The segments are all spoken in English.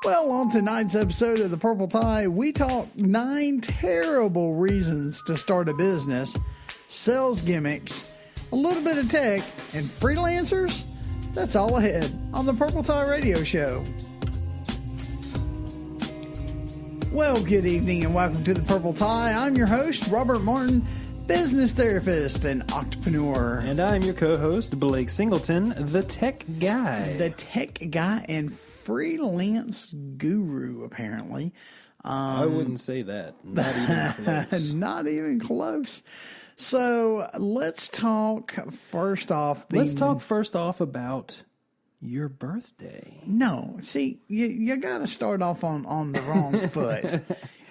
Well, on tonight's episode of The Purple Tie, we talk 9 terrible reasons to start a business, sales gimmicks, a little bit of tech, and freelancers. That's all ahead on The Purple Tie Radio Show. Well, good evening and welcome to The Purple Tie. I'm your host, Robert Martin, business therapist and entrepreneur. And I'm your co-host, Blake Singleton, the tech guy. The tech guy and freelance guru, apparently. I wouldn't say that. Not even close. Not even close. So let's talk first off. Let's talk first off about your birthday. No, see, you got to start off on the wrong foot.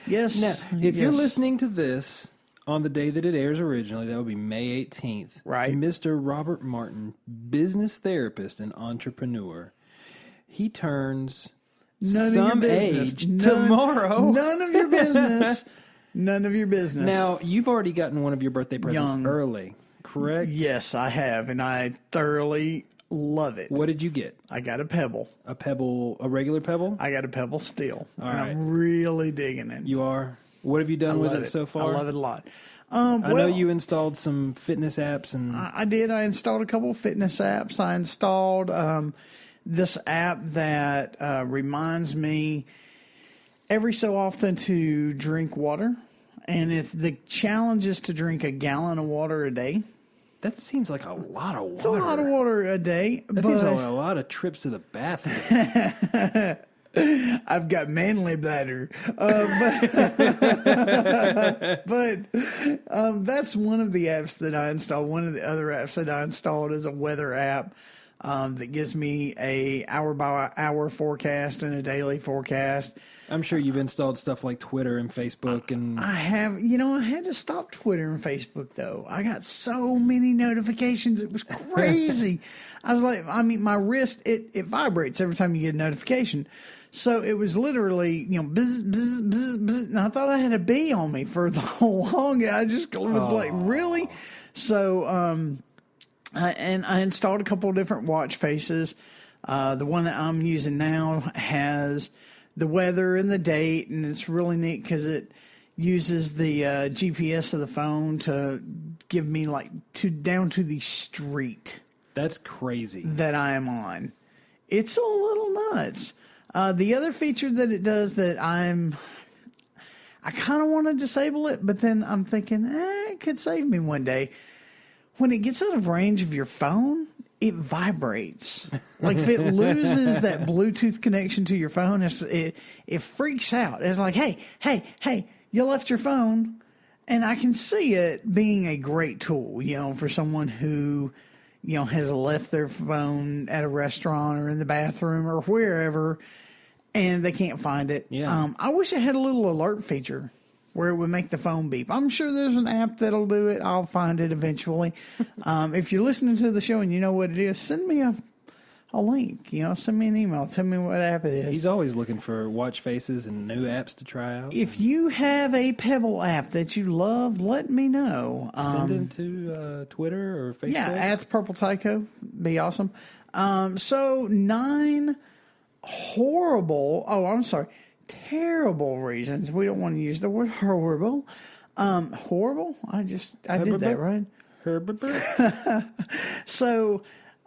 Yes. Now, if you're listening to this on the day that it airs originally, that would be May 18th. Right. Mr. Robert Martin, business therapist and entrepreneur. He turns some age tomorrow. None of your business. None of your business. Now, you've already gotten one of your birthday presents early, correct? Yes, I have, and I thoroughly love it. What did you get? I got a Pebble. A Pebble, a regular Pebble? I got a Pebble Steel. All and right. I'm really digging it. You are? What have you done with it so far? I love it a lot. I know you installed some fitness apps. And I did. I installed a couple of fitness apps. I installed this app that reminds me every so often to drink water. And if the challenge is to drink a gallon of water a day. That seems like a lot of water. It's a lot of water a day. That seems like a lot of trips to the bathroom. I've got manly bladder. But that's one of the apps that I installed. One of the other apps that I installed is a weather app that gives me a hour by hour forecast and a daily forecast. I'm sure you've installed stuff like Twitter and Facebook. And I have. I had to stop Twitter and Facebook, though. I got so many notifications. It was crazy. I was like, my wrist, it vibrates every time you get a notification. So it was literally, bzz, bzz, bzz, bzz, and I thought I had a bee on me for the whole long. I just was like, really? So, I installed a couple of different watch faces. The one that I'm using now has the weather and the date, and it's really neat because it uses the GPS of the phone to give me down to the street. That's crazy. That I am on. It's a little nuts. The other feature that it does that I kind of want to disable it, but then I'm thinking, it could save me one day. When it gets out of range of your phone, it vibrates. Like if it loses that Bluetooth connection to your phone, it freaks out. It's like, hey, you left your phone. And I can see it being a great tool, for someone who, has left their phone at a restaurant or in the bathroom or wherever, and they can't find it. Yeah. I wish it had a little alert feature where it would make the phone beep. I'm sure there's an app that'll do it. I'll find it eventually. If you're listening to the show and you know what it is, send me a link. Send me an email. Tell me what app it is. He's always looking for watch faces and new apps to try out. If you have a Pebble app that you love, let me know. Send it to Twitter or Facebook. Yeah, at the Purple Tyco. Be awesome. So 9 terrible reasons. We don't want to use the word horrible. Horrible? I did that right. So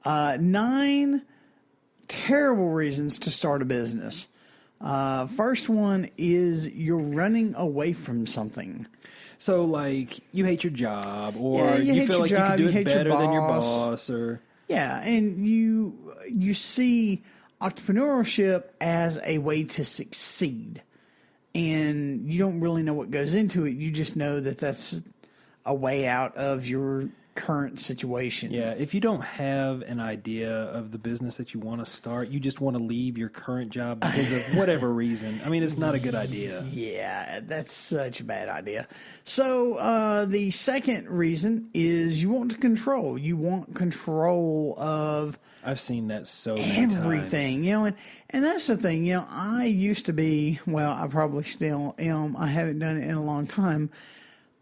9 terrible reasons to start a business. First one is you're running away from something. So, you hate your job, or you feel like you could do it better than your boss, or and you see entrepreneurship as a way to succeed, and you don't really know what goes into it. You just know that that's a way out of your current situation. Yeah, if you don't have an idea of the business that you want to start, you just want to leave your current job because of whatever reason. It's not a good idea. Yeah, that's such a bad idea. So the second reason is you want to control. You want control of I've seen that so many everything, times. And that's the thing, I used to be, I probably still am. I haven't done it in a long time.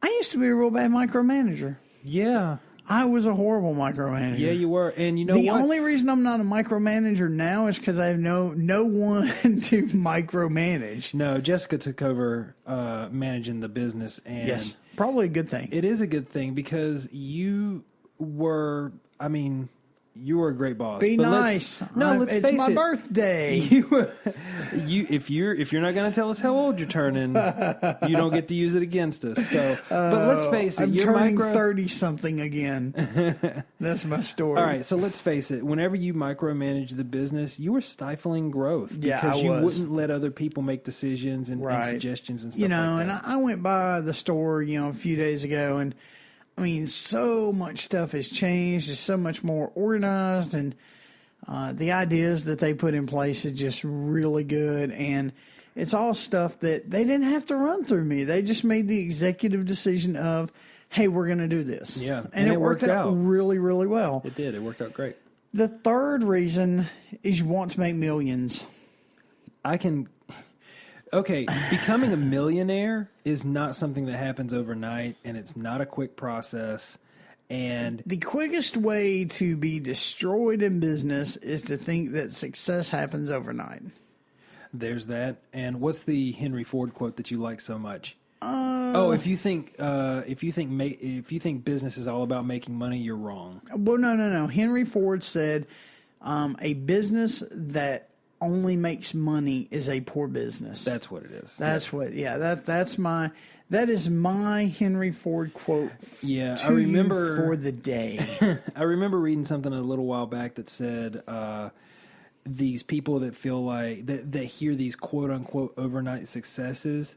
I used to be a real bad micromanager. Yeah. I was a horrible micromanager. Yeah, you were. And you know The what? only reason I'm not a micromanager now is because I have no one to micromanage. No, Jessica took over managing the business. And Yes, probably a good thing. it is a good thing because you were, I mean, you were a great boss. Be But nice. Let's It's face my it. birthday. If you're not going to tell us how old you're turning, you don't get to use it against us. So, but let's face it, I'm you're turning 30-something again. That's my story. All right, so let's face it. Whenever you micromanage the business, you were stifling growth Yeah, because I you was. wouldn't let other people make decisions and suggestions and stuff. You know, like and that. I went by the store, a few days ago, and I mean, so much stuff has changed. It's so much more organized, and the ideas that they put in place is just really good. And it's all stuff that they didn't have to run through me. They just made the executive decision of, hey, we're going to do this. Yeah, And it worked out really, really well. It did. It worked out great. The third reason is you want to make millions. Okay, becoming a millionaire is not something that happens overnight, and it's not a quick process. And The quickest way to be destroyed in business is to think that success happens overnight. there's that. And what's the Henry Ford quote that you like so much? If you think business is all about making money, you're wrong. Well, no. Henry Ford said, a business that only makes money is a poor business. That's what it is. That is my Henry Ford quote. Yeah, to I remember you for the day. I remember reading something a little while back that said these people that feel like that hear these quote unquote overnight successes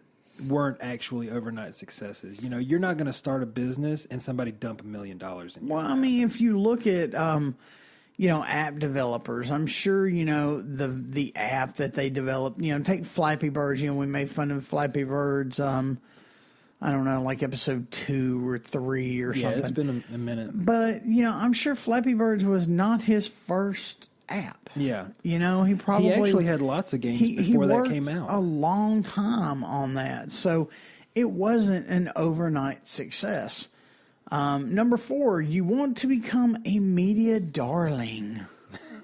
weren't actually overnight successes. You're not going to start a business and somebody dump $1 million in you. Well, I mean, if you look at app developers, I'm sure the app that they developed. Take Flappy Birds. We made fun of Flappy Birds. I don't know, like episode 2 or 3 or something. Yeah, it's been a minute. But I'm sure Flappy Birds was not his first app. Yeah, he probably actually had lots of games before that came out. A long time on that, so it wasn't an overnight success. Number 4, you want to become a media darling.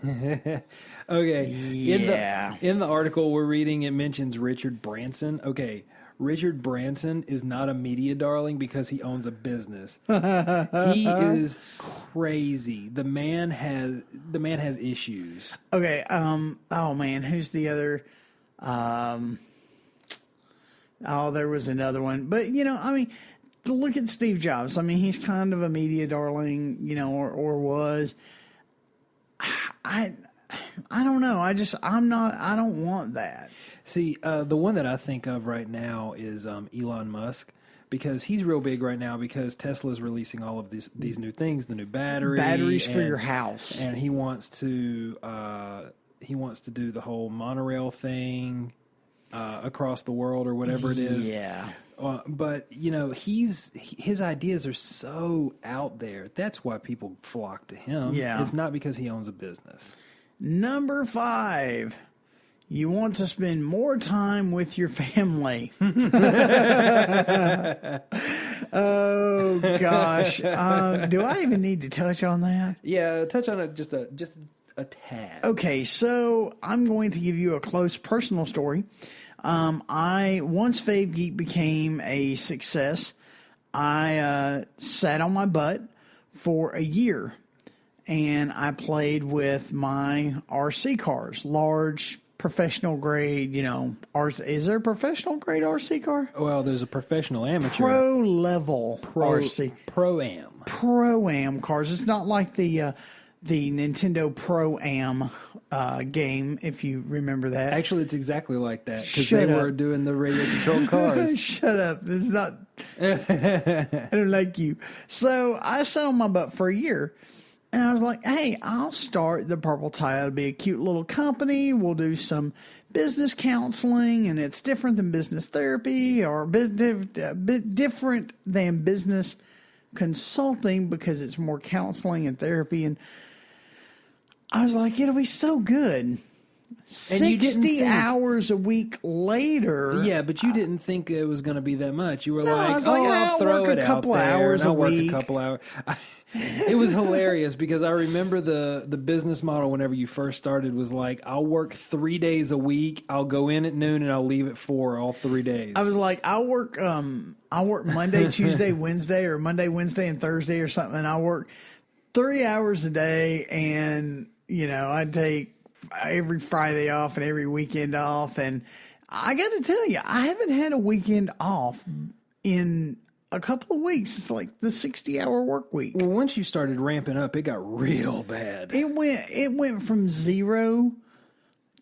Okay. Yeah. In the article we're reading, it mentions Richard Branson. Okay. Richard Branson is not a media darling because he owns a business. He is crazy. The man has issues. Okay. Oh man, who's the other? There was another one, but I mean, look at Steve Jobs. I mean, he's kind of a media darling, or was. I don't know. I don't want that. See, the one that I think of right now is Elon Musk, because he's real big right now because Tesla's releasing all of these new things, the new batteries for your house, and he wants to do the whole monorail thing across the world or whatever it is. Yeah. But his ideas are so out there. That's why people flock to him. Yeah. It's not because he owns a business. Number 5. You want to spend more time with your family. Oh gosh, do I even need to touch on that? Yeah, touch on it just a tad. Okay, so I'm going to give you a close personal story. Once Fave Geek became a success, I sat on my butt for a year, and I played with my RC cars, large. Professional grade, is there a professional grade RC car? Well, there's a professional amateur. Pro level RC. Pro-Am cars. It's not like the Nintendo Pro-Am game, if you remember that. Actually, it's exactly like that because they were doing the radio controlled cars. Shut up. It's not. I don't like you. So I sat on my butt for a year. And I was like, hey, I'll start the Purple Tie. It'll be a cute little company. We'll do some business counseling, and it's different than business therapy or bit different than business consulting because it's more counseling and therapy. And I was like, it'll be so good. And you didn't 60 think- hours a week later. Yeah, but you didn't think it was going to be that much. You were I like, was like, I'll throw work it a out couple there. hours and I'll a work week. a couple hours. It was hilarious because I remember the business model whenever you first started was like, I'll work 3 days a week. I'll go in at noon and I'll leave at 4 all 3 days. I was like, I'll work Monday, Tuesday, Wednesday, or Monday, Wednesday, and Thursday or something. And I'll work 3 hours a day, and I'd take every Friday off and every weekend off. And I got to tell you, I haven't had a weekend off in a couple of weeks. It's like the 60-hour work week. Well, once you started ramping up, it got real bad. It went from 0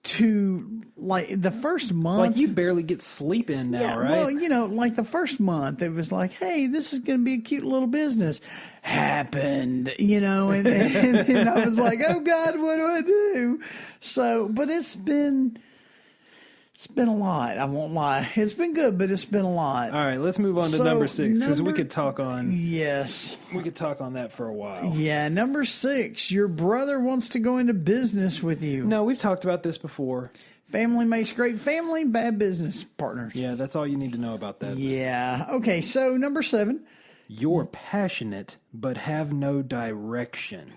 to like the first month. Like you barely get sleep in now, right? Well, like the first month, it was like, hey, this is going to be a cute little business. Happened, and then I was like, oh God, what do I do? So, but it's been a lot. I won't lie. It's been good, but it's been a lot. All right, let's move on to number 6 because we could talk on. Yes, we could talk on that for a while. Yeah, number 6. Your brother wants to go into business with you. No, we've talked about this before. Family makes great family, bad business partners. Yeah, that's all you need to know about that. Yeah. Okay, so number 7. You're passionate, but have no direction.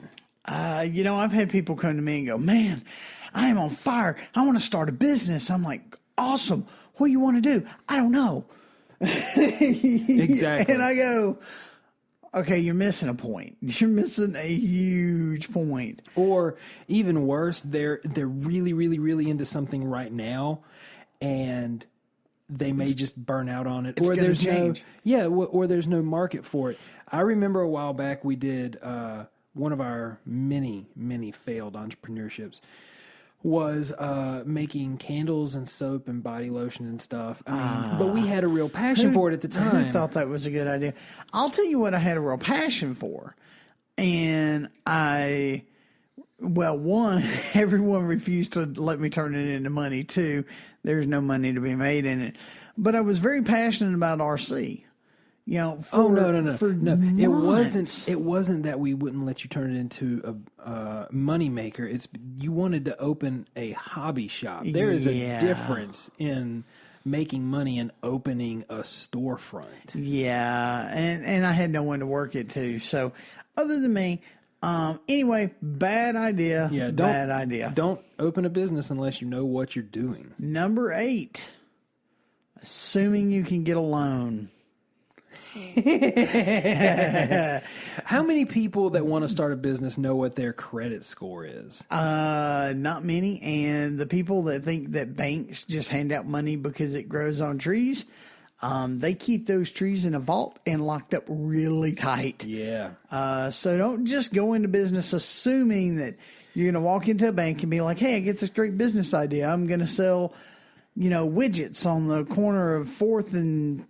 I've had people come to me and go, man, I am on fire. I want to start a business. I'm like, awesome. What do you want to do? I don't know. Exactly. And I go, okay, you're missing a point. You're missing a huge point. Or even worse, they're really, really, really into something right now, and they may just burn out on it. Or there's change. or there's no market for it. I remember a while back we did one of our many, many failed entrepreneurships was making candles and soap and body lotion and stuff. But we had a real passion for it at the time. Who thought that was a good idea? I'll tell you what I had a real passion for. And one, everyone refused to let me turn it into money. 2, there's no money to be made in it. But I was very passionate about RC. No. It wasn't that we wouldn't let you turn it into a money maker. It's you wanted to open a hobby shop. There is a difference in making money and opening a storefront. Yeah, and I had no one to work it to. So other than me, anyway, bad idea. Yeah, bad idea. Don't open a business unless you know what you're doing. Number 8, assuming you can get a loan. How many people that want to start a business know what their credit score is? Not many. And the people that think that banks just hand out money because it grows on trees, they keep those trees in a vault and locked up really tight. Yeah. So don't just go into business assuming that you're going to walk into a bank and be like, hey, I get this great business idea. I'm going to sell, widgets on the corner of 4th and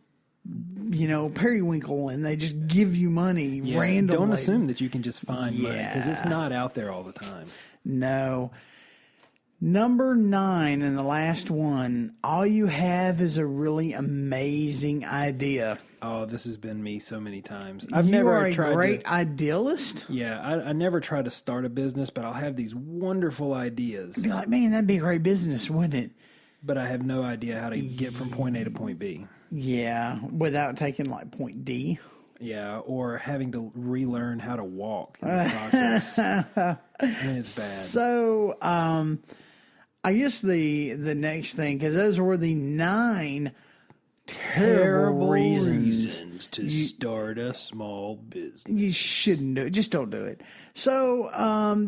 Periwinkle, and they just give you money randomly. Don't assume that you can just find money because it's not out there all the time. No. Number 9 and the last one. All you have is a really amazing idea. Oh, this has been me so many times. You are a great idealist. Yeah, I never try to start a business, but I'll have these wonderful ideas. Be like, man, that'd be a great business, wouldn't it? But I have no idea how to get from point A to point B. Yeah, without taking like point D. Yeah, or having to relearn how to walk in the process. I mean, it's bad. So, I guess the next thing, because those were the 9 terrible reasons to start a small business. You shouldn't do it. Just don't do it. So,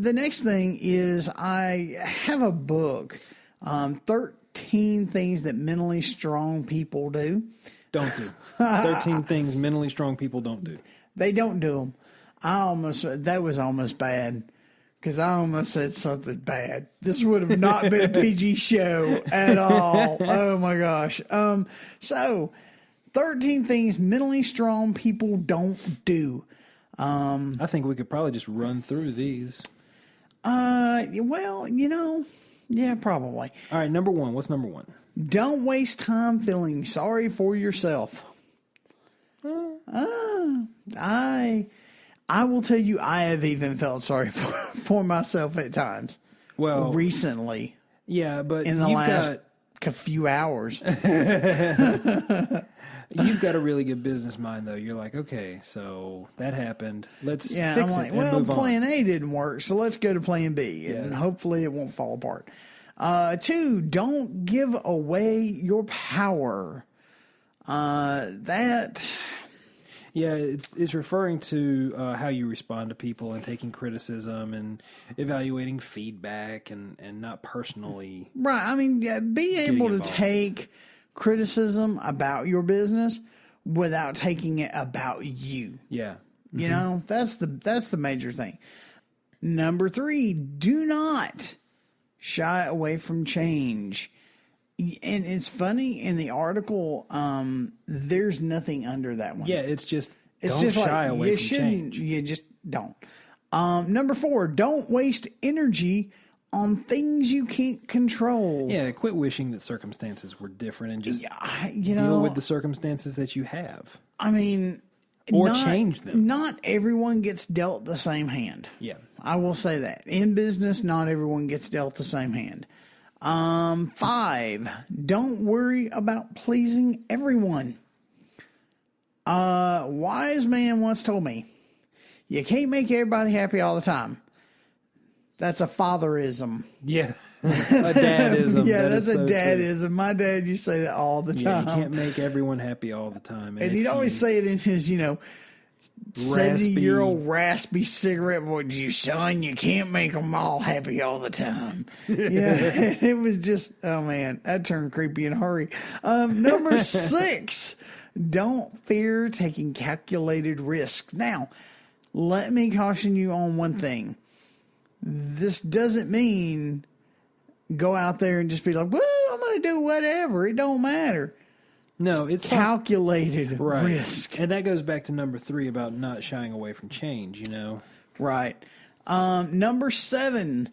the next thing is I have a book, 13 things that mentally strong people do. Don't do. 13 things mentally strong people don't do. They don't do them. That was almost bad because I almost said something bad. This would have not been a PG show at all. Oh my gosh. So 13 things mentally strong people don't do. I think we could probably just run through these. Well, yeah, probably. All right, number 1. What's number 1? Don't waste time feeling sorry for yourself. I will tell you, I have even felt sorry for myself at times. Well, recently. Yeah, but in the last few hours. You've got a really good business mind, though. You're like, okay, so that happened. Let's fix I'm like, it and move on. plan A didn't work, so let's go to plan B, and hopefully it won't fall apart. 2, don't give away your power. It's referring to how you respond to people and taking criticism and evaluating feedback and not personally. Right. I mean, be able to take criticism about your business without taking it about you. Yeah. Mm-hmm. You know, that's the major thing. Number 3, do not shy away from change. And it's funny in the article, there's nothing under that one. Yeah, it's just shy away from change. You just don't. Number 4, don't waste energy on things you can't control. Yeah, quit wishing that circumstances were different and just deal with the circumstances that you have. I mean, change them. Not everyone gets dealt the same hand. Yeah. I will say that. In business, not everyone gets dealt the same hand. 5, don't worry about pleasing everyone. A wise man once told me, you can't make everybody happy all the time. That's a fatherism. Yeah. A dadism. Yeah, that's a dadism. True. My dad used to say that all the time. Yeah, you can't make everyone happy all the time. And he'd always say it in his, 70-year-old raspy cigarette voice. You son, you can't make them all happy all the time. Yeah, it was just, oh man, that turned creepy in a hurry. Number 6, don't fear taking calculated risks. Now, let me caution you on one thing. This doesn't mean go out there and just be like, well, I'm going to do whatever. It don't matter. No, it's calculated risk. And that goes back to number 3 about not shying away from change, Right. Number 7,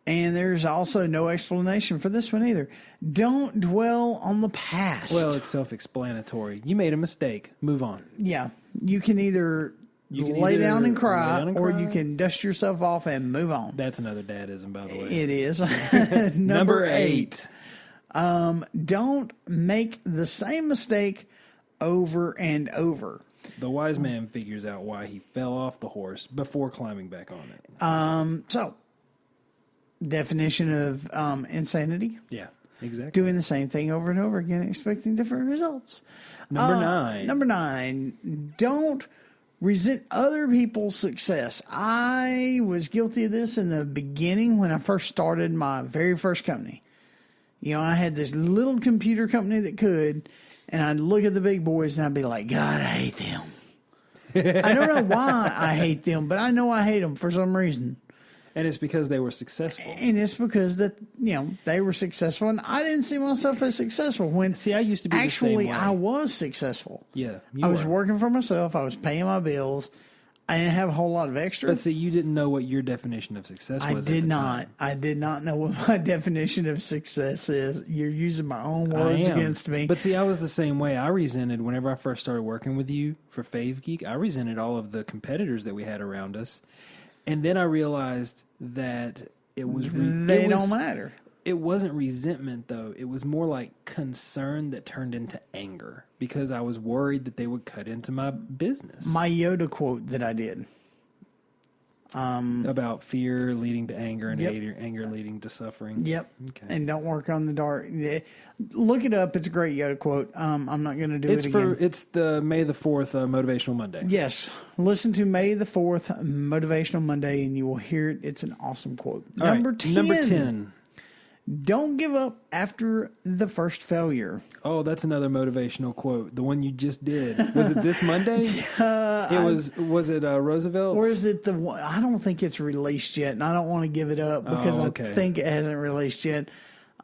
and there's also no explanation for this one either. Don't dwell on the past. Well, it's self-explanatory. You made a mistake. Move on. Yeah. You can either lay down and cry, or you can dust yourself off and move on. That's another dadism, by the way. It is. Number 8. Don't make the same mistake over and over. The wise man figures out why he fell off the horse before climbing back on it. So, definition of insanity. Yeah, exactly. Doing the same thing over and over again, expecting different results. Number 9. Number 9. Don't resent other people's success. I was guilty of this in the beginning when I first started my very first company. I had this little computer company that could, and I'd look at the big boys and I'd be like, God, I hate them. I don't know why I hate them, but I know I hate them for some reason. And it's because they were successful. And it's because they were successful, and I didn't see myself as successful when. See, I used to be actually the same way. I was successful. Yeah, I was working for myself. I was paying my bills. I didn't have a whole lot of extra. But see, you didn't know what your definition of success was. I did not. I did not know what my definition of success is. You're using my own words against me. But see, I was the same way. I resented, whenever I first started working with you for Fave Geek, I resented all of the competitors that we had around us. And then I realized that it was... They don't matter. It wasn't resentment, though. It was more like concern that turned into anger because I was worried that they would cut into my business. My Yoda quote that I did. About fear leading to anger and anger leading to suffering. Yep. Okay. And don't work on the dark. Look it up. It's a great Yoda quote. I'm not going to do it again. It's the May the 4th Motivational Monday. Yes. Listen to May the 4th Motivational Monday and you will hear it. It's an awesome quote. Number 10. Number 10. Don't give up after the first failure. Oh, that's another motivational quote. The one you just did. Was it this Monday? Was it Roosevelt? Or is it the one? I don't think it's released yet, and I don't want to give it up because I think it hasn't released yet.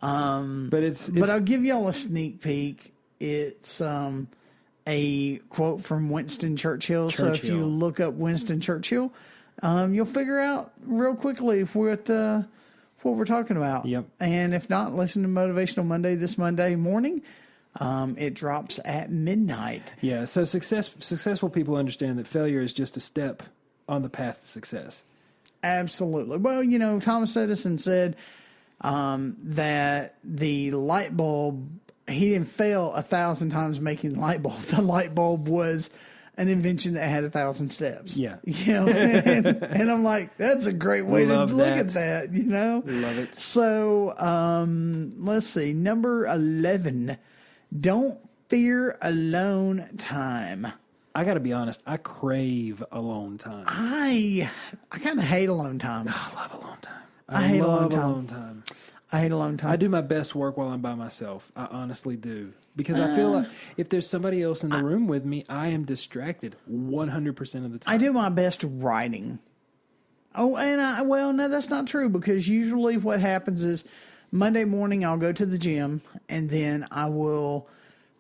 But I'll give y'all a sneak peek. It's a quote from Winston Churchill. So if you look up Winston Churchill, you'll figure out real quickly what we're talking about. Yep. And if not, listen to Motivational Monday this Monday morning. It drops at midnight. Yeah. So successful people understand that failure is just a step on the path to success. Absolutely. Well, Thomas Edison said, that the light bulb, he didn't fail 1,000 times making the light bulb. The light bulb was an invention that had 1,000 steps. Yeah. You know, and I'm like, that's a great way to look at that, you know? Love it. So, let's see. Number 11, don't fear alone time. I got to be honest. I crave alone time. I kind of hate alone time. I love alone time. I hate love alone time. I hate alone time. I do my best work while I'm by myself. I honestly do. Because I feel like if there's somebody else in the room with me, I am distracted 100% of the time. I do my best writing. Oh, and no, that's not true, because usually what happens is Monday morning I'll go to the gym, and then I will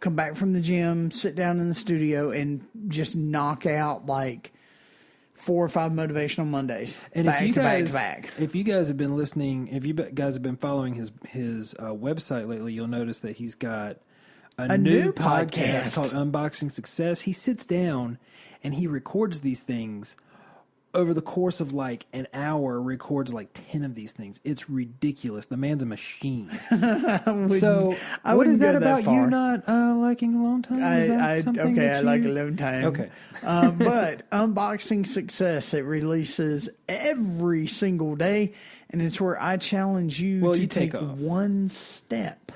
come back from the gym, sit down in the studio, and just knock out like 4 or 5 motivational Mondays, and back if you to guys, back to back. If you guys have been listening, if you guys have been following his website lately, you'll notice that he's got a new podcast called Unboxing Success. He sits down and he records these things over the course of like an hour. Records like 10 of these things. It's ridiculous. The man's a machine. So, what is that about you not liking alone time? I like alone time. Okay, but Unboxing Success, it releases every single day, and it's where I challenge you to take one step.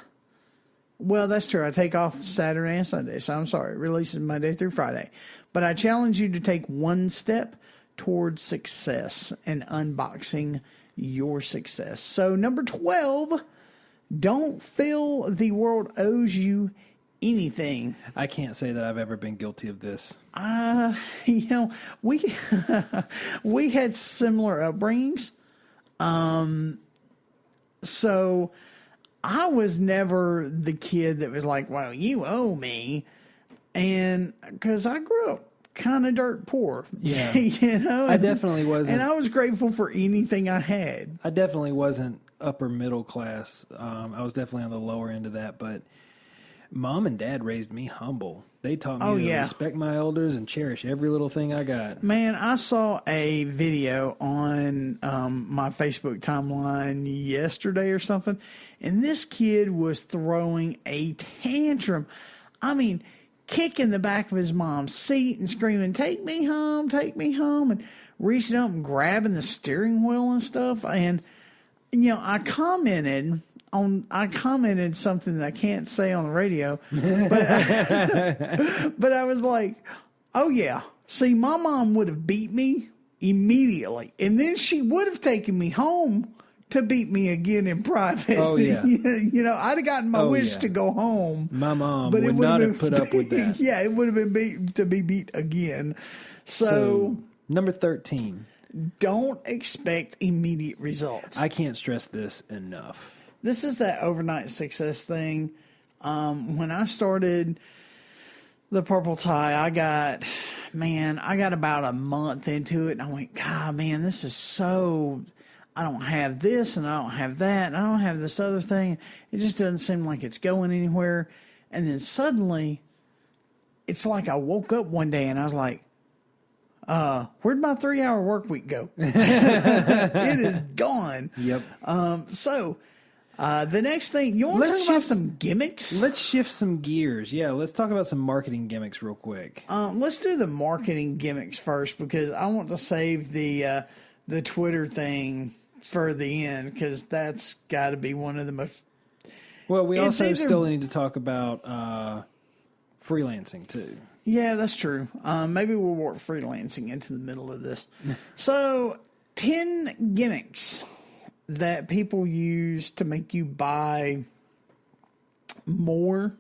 Well, that's true. I take off Saturday and Sunday, so I'm sorry. It releases Monday through Friday. But I challenge you to take one step towards success and unboxing your success. So number 12, don't feel the world owes you anything. I can't say that I've ever been guilty of this. You know, we we had similar upbringings. So I was never the kid that was like, well, you owe me. And because I grew up kind of dirt poor. Yeah. You know? I definitely wasn't. And I was grateful for anything I had. I definitely wasn't upper middle class. I was definitely on the lower end of that, but Mom and Dad raised me humble. They taught me to respect my elders and cherish every little thing I got. Man, I saw a video on my Facebook timeline yesterday or something, and this kid was throwing a tantrum. I mean, kicking the back of his mom's seat and screaming, take me home, and reaching up and grabbing the steering wheel and stuff. And, you know, I commented something that I can't say on the radio, but I was like, oh yeah, see, my mom would have beat me immediately, and then she would have taken me home to beat me again in private. Oh yeah, you know, I'd have gotten my wish to go home. My mom would not have put up with that. Yeah, it would have been to be beat again. So number 13, don't expect immediate results. I can't stress this enough. This is that overnight success thing. When I started the Purple Tie, I got about a month into it, and I went, God, man, this is so, I don't have this, and I don't have that, and I don't have this other thing. It just doesn't seem like it's going anywhere. And then suddenly, it's like I woke up one day, and I was like, where'd my 3-hour work week go? It is gone. Yep. The next thing, you want to talk about some gimmicks? Let's shift some gears. Yeah, let's talk about some marketing gimmicks real quick. Let's do the marketing gimmicks first, because I want to save the Twitter thing for the end, because that's got to be one of the most... Well, we also still need to talk about freelancing, too. Yeah, that's true. Maybe we'll work freelancing into the middle of this. So, 10 gimmicks that people use to make you buy more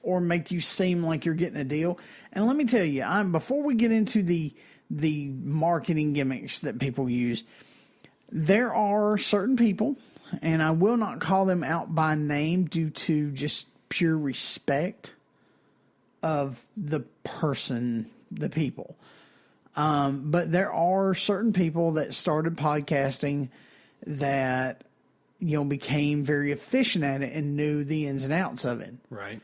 or make you seem like you're getting a deal. And let me tell you, before we get into the marketing gimmicks that people use, there are certain people, and I will not call them out by name due to just pure respect of the person, the people. But there are certain people that started podcasting that, you know, became very efficient at it and knew the ins and outs of it. Right.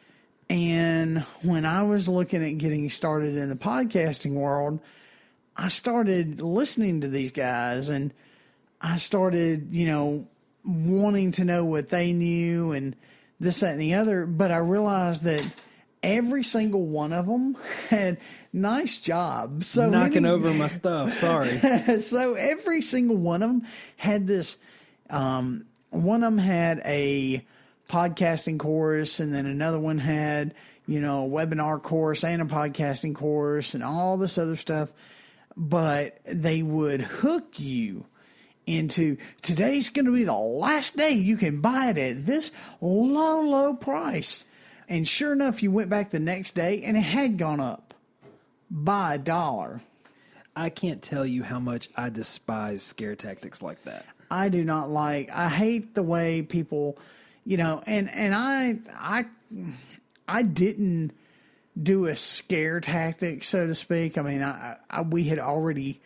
And when I was looking at getting started in the podcasting world, I started listening to these guys, and I started, you know, wanting to know what they knew and this, that, and the other. But I realized that every single one of them had nice jobs. So knocking over my stuff. Sorry. So every single one of them had this. One of them had a podcasting course, and then another one had, a webinar course and a podcasting course and all this other stuff. But they would hook you into, today's going to be the last day you can buy it at this low, low price. And sure enough, you went back the next day and it had gone up by $1. I can't tell you how much I despise scare tactics like that. I do not like, I hate the way people, and I didn't do a scare tactic, so to speak. I mean, we had already,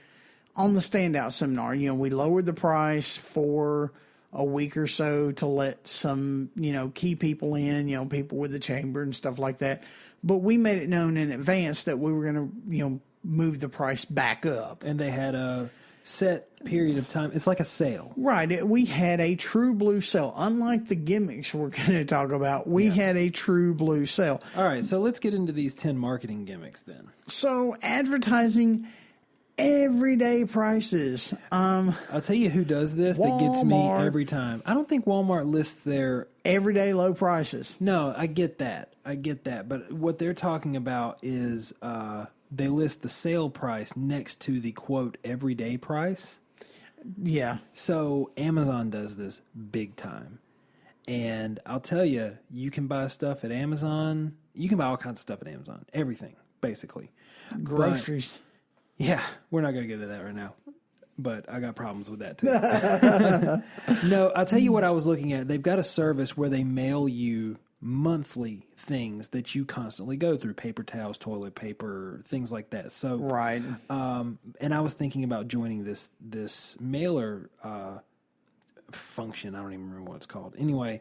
on the standout seminar, we lowered the price for a week or so to let some, key people in, people with the chamber and stuff like that. But we made it known in advance that we were going to, move the price back up. And they had a set period of time. It's like a sale. Right. We had a true blue sale. Unlike the gimmicks we're going to talk about, we had a true blue sale. All right. So let's get into these 10 marketing gimmicks then. So advertising everyday prices. I'll tell you who does this that gets me every time. I don't think Walmart lists their everyday low prices. No, I get that. But what they're talking about is they list the sale price next to the quote everyday price. Yeah. So Amazon does this big time. And I'll tell you, you can buy stuff at Amazon. You can buy all kinds of stuff at Amazon. Everything, basically. Groceries. Yeah, we're not going to get into that right now, but I got problems with that too. No, I'll tell you what I was looking at. They've got a service where they mail you monthly things that you constantly go through, paper towels, toilet paper, things like that. So, right. And I was thinking about joining this mailer function. I don't even remember what it's called. Anyway,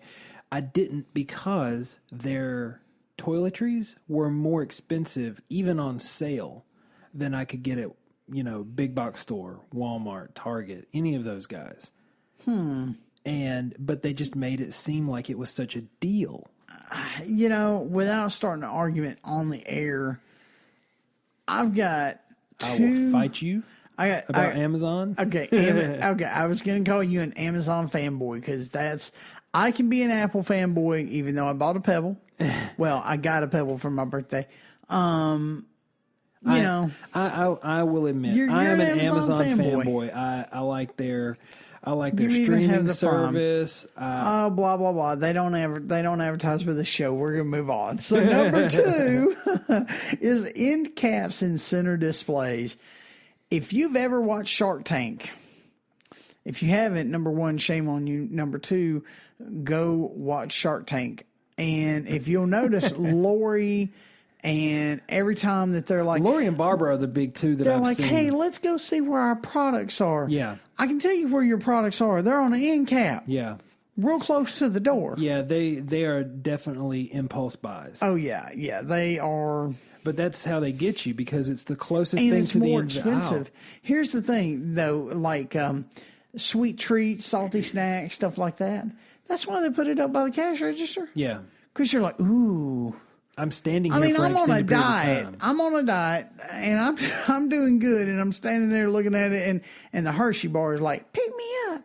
I didn't because their toiletries were more expensive, even on sale, than I could get at, big box store, Walmart, Target, any of those guys. But they just made it seem like it was such a deal. Without starting an argument on the air, I've got two. I will fight you about Amazon. Okay. Okay. I was going to call you an Amazon fanboy because I can be an Apple fanboy even though I bought a Pebble. Well, I got a Pebble for my birthday. I will admit I am an Amazon fanboy. I like their streaming service. Blah blah blah. They don't advertise for the show. We're gonna move on. So number 2 is end caps and center displays. If you've ever watched Shark Tank, if you haven't, number 1, shame on you. Number 2, go watch Shark Tank. And if you'll notice, Lori. And every time that they're like... Lori and Barbara are the big two that I've seen. They're like, hey, let's go see where our products are. Yeah. I can tell you where your products are. They're on the end cap. Yeah. Real close to the door. Yeah, they are definitely impulse buys. Oh, yeah. Yeah, they are... But that's how they get you because it's the closest thing to the end of the aisle. And it's more expensive. Here's the thing, though, like sweet treats, salty snacks, stuff like that. That's why they put it up by the cash register. Yeah. Because you're like, ooh... I'm standing here for an extended period of time. I'm on a diet, and I'm doing good, and I'm standing there looking at it, and the Hershey bar is like, pick me up.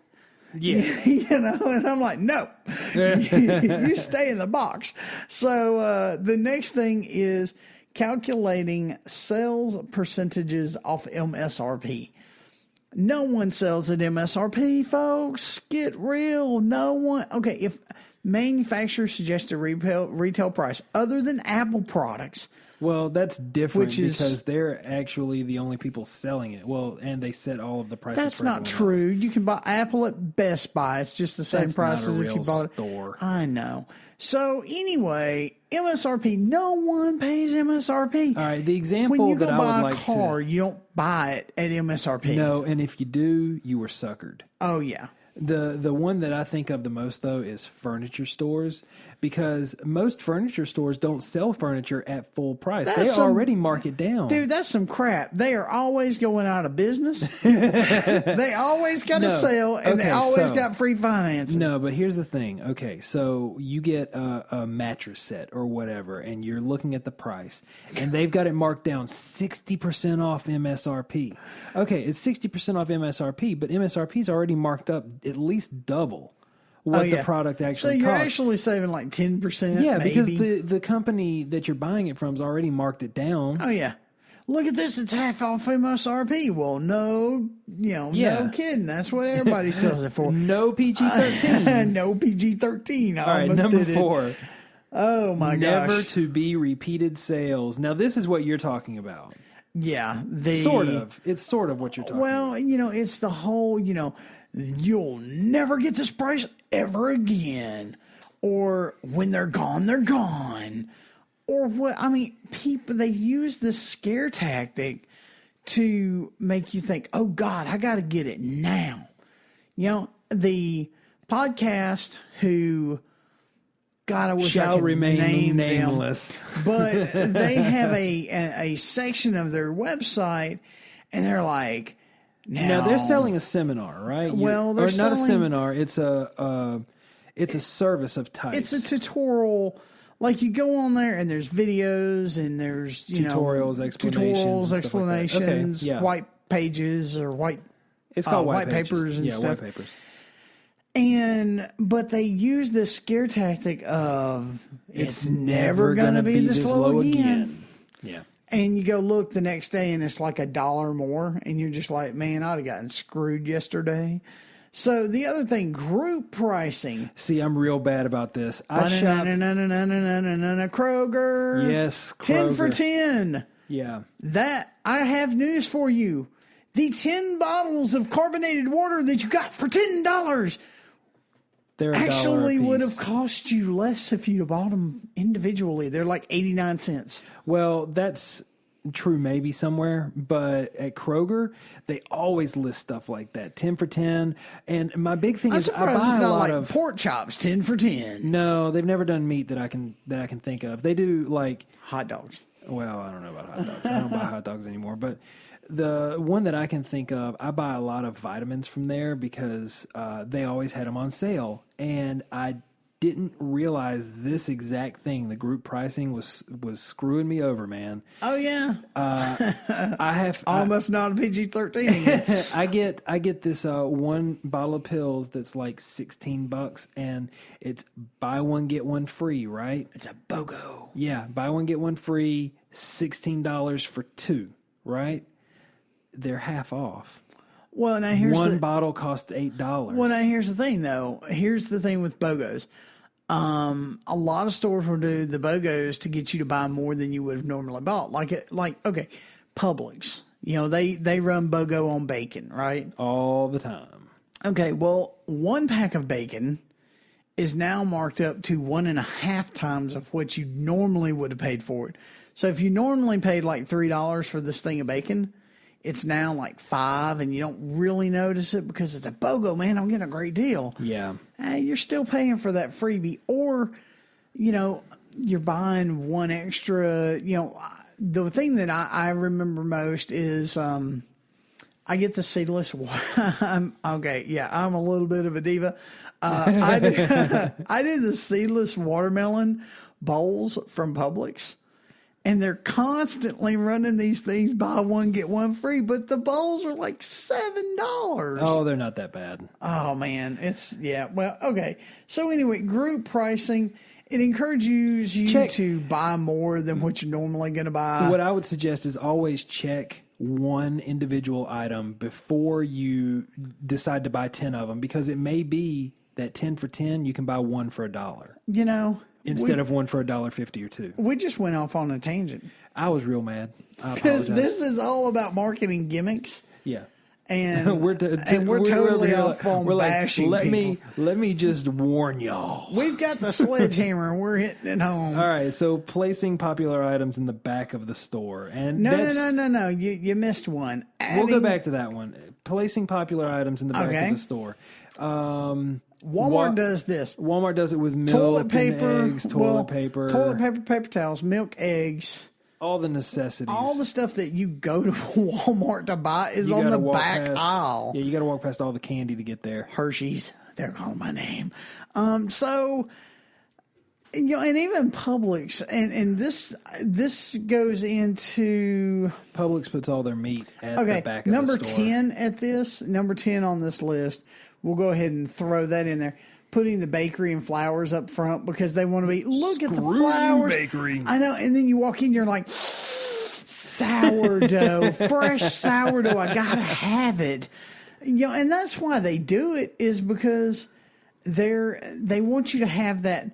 Yeah. And I'm like, no, you stay in the box. So the next thing is calculating sales percentages off MSRP. No one sells at MSRP, folks. Get real. No one. Okay, if manufacturers suggest a retail price other than Apple products. Well, that's different because they're actually the only people selling it. Well, and they set all of the prices. That's not true. You can buy Apple at Best Buy. It's just the same price as if you bought it. I know. So anyway, MSRP. No one pays MSRP. All right. The example that I would like to. When you go buy a car, you don't buy it at MSRP. No, and if you do, you were suckered. Oh yeah. The one that I think of the most, though, is furniture stores, because most furniture stores don't sell furniture at full price. They already mark it down. Dude, that's some crap. They are always going out of business. They always got to sell, and they always got free financing. No, but here's the thing. Okay, so you get a mattress set or whatever, and you're looking at the price, and they've got it marked down 60% off MSRP. Okay, it's 60% off MSRP, but MSRP is already marked up at least double what the product actually costs. So you're actually saving like 10%. Yeah, maybe. because the company that you're buying it from has already marked it down. Oh yeah, look at this; it's half off MSRP. Well, no, no kidding. That's what everybody sells it for. No PG-13. No PG-13. All right, number 4. Oh my gosh! Never to be repeated sales. Now this is what you're talking about. Yeah, sort of. It's sort of what you're talking about. Well, it's the whole, you'll never get this price ever again. Or when they're gone. Or what? I mean, people, they use this scare tactic to make you think, oh God, I got to get it now. The podcast who... God, I wish shall I could remain name nameless. Them. But they have a section of their website, and they're like, now they're selling a seminar, right? Well, they're not a seminar. It's a service of types. It's a tutorial. Like you go on there, and there's videos, and there's tutorials, explanations, okay, white pages or white. It's called white papers and stuff. White papers. But they use this scare tactic of it's never going to be this low again. Yeah. And you go look the next day and it's like $1 more. And you're just like, man, I'd have gotten screwed yesterday. So the other thing, group pricing. See, I'm real bad about this. Kroger. Yes, Kroger. 10 for 10. Yeah. I have news for you. The 10 bottles of carbonated water that you got for $10 actually would have cost you less if you'd have bought them individually. They're like 89 cents. Well, that's true maybe somewhere, but at Kroger, they always list stuff like that, 10 for 10. And my big thing is I buy a lot of pork chops, 10 for 10. No, they've never done meat that I can think of. They do like hot dogs. Well, I don't know about hot dogs. I don't buy hot dogs anymore, but the one that I can think of, I buy a lot of vitamins from there because they always had them on sale. And I didn't realize this exact thing. The group pricing was screwing me over, man. Oh, yeah. I have almost not a PG-13. I get this one bottle of pills that's like $16, and it's buy one, get one free, right? It's a BOGO. Yeah, buy one, get one free, $16 for 2, right? They're half off. Well, now here's one bottle costs $8. Well, now here's the thing, though. Here's the thing with BOGOs. A lot of stores will do the BOGOs to get you to buy more than you would have normally bought. Like okay, Publix. They run BOGO on bacon, right? All the time. Okay, well, 1 pack of bacon is now marked up to 1.5 times of what you normally would have paid for it. So if you normally paid like $3 for this thing of bacon, it's now like $5, and you don't really notice it because it's a BOGO, man. I'm getting a great deal. Yeah. You're still paying for that freebie, or, you're buying one extra. The thing that I remember most is I get the seedless. I'm a little bit of a diva. I did the seedless watermelon bowls from Publix. And they're constantly running these things, buy one, get one free. But the bowls are like $7. Oh, they're not that bad. Oh, man. Well, okay. So anyway, group pricing, it encourages you to buy more than what you're normally going to buy. What I would suggest is always check one individual item before you decide to buy 10 of them. Because it may be that 10 for 10, you can buy one for $1. Instead of one for $1.50 or $2. We just went off on a tangent. I was real mad. Because this is all about marketing gimmicks. Yeah. And we're totally off on bashing people. Let me just warn y'all. We've got the sledgehammer and we're hitting it home. All right, so placing popular items in the back of the store. And No. You missed one. We'll go back to that one. Placing popular items in the back of the store. Walmart does this. Walmart does it with milk, Toilet paper, and eggs, toilet paper, paper towels, milk, eggs. all the necessities. All the stuff that you go to Walmart to buy is on the back aisle. Yeah, you got to walk past all the candy to get there. Hershey's, they're calling my name. So, and even Publix, and this goes into Publix puts all their meat at the back of number the store. 10 number 10 on this list. We'll go ahead and throw that in there. Putting the bakery and flowers up front because they want to be, look at the flowers. Bakery. I know. And then you walk in, you're like, sourdough, fresh sourdough. I got to have it. And that's why they do it, is because they want you to have the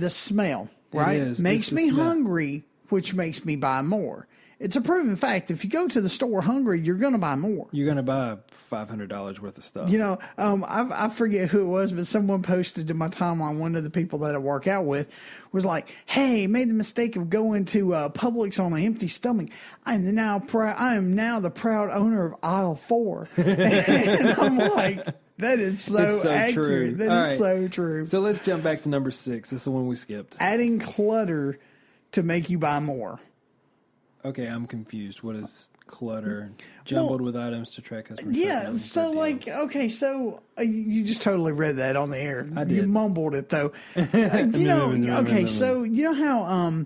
smell, right? It is. Makes me smell. hungry, which makes me buy more. It's a proven fact. If you go to the store hungry, you're going to buy more. You're going to buy $500 worth of stuff. I forget who it was, but someone posted to my timeline, one of the people that I work out with was like, hey, made the mistake of going to Publix on an empty stomach. I am now the proud owner of aisle 4. And I'm like, that is so accurate. True. That is so true. So let's jump back to number 6. This is the one we skipped. Adding clutter to make you buy more. Okay, I'm confused. What is clutter? Jumbled with items to track customers. Yeah, so you just totally read that on the air. I did. You mumbled it though. So you know how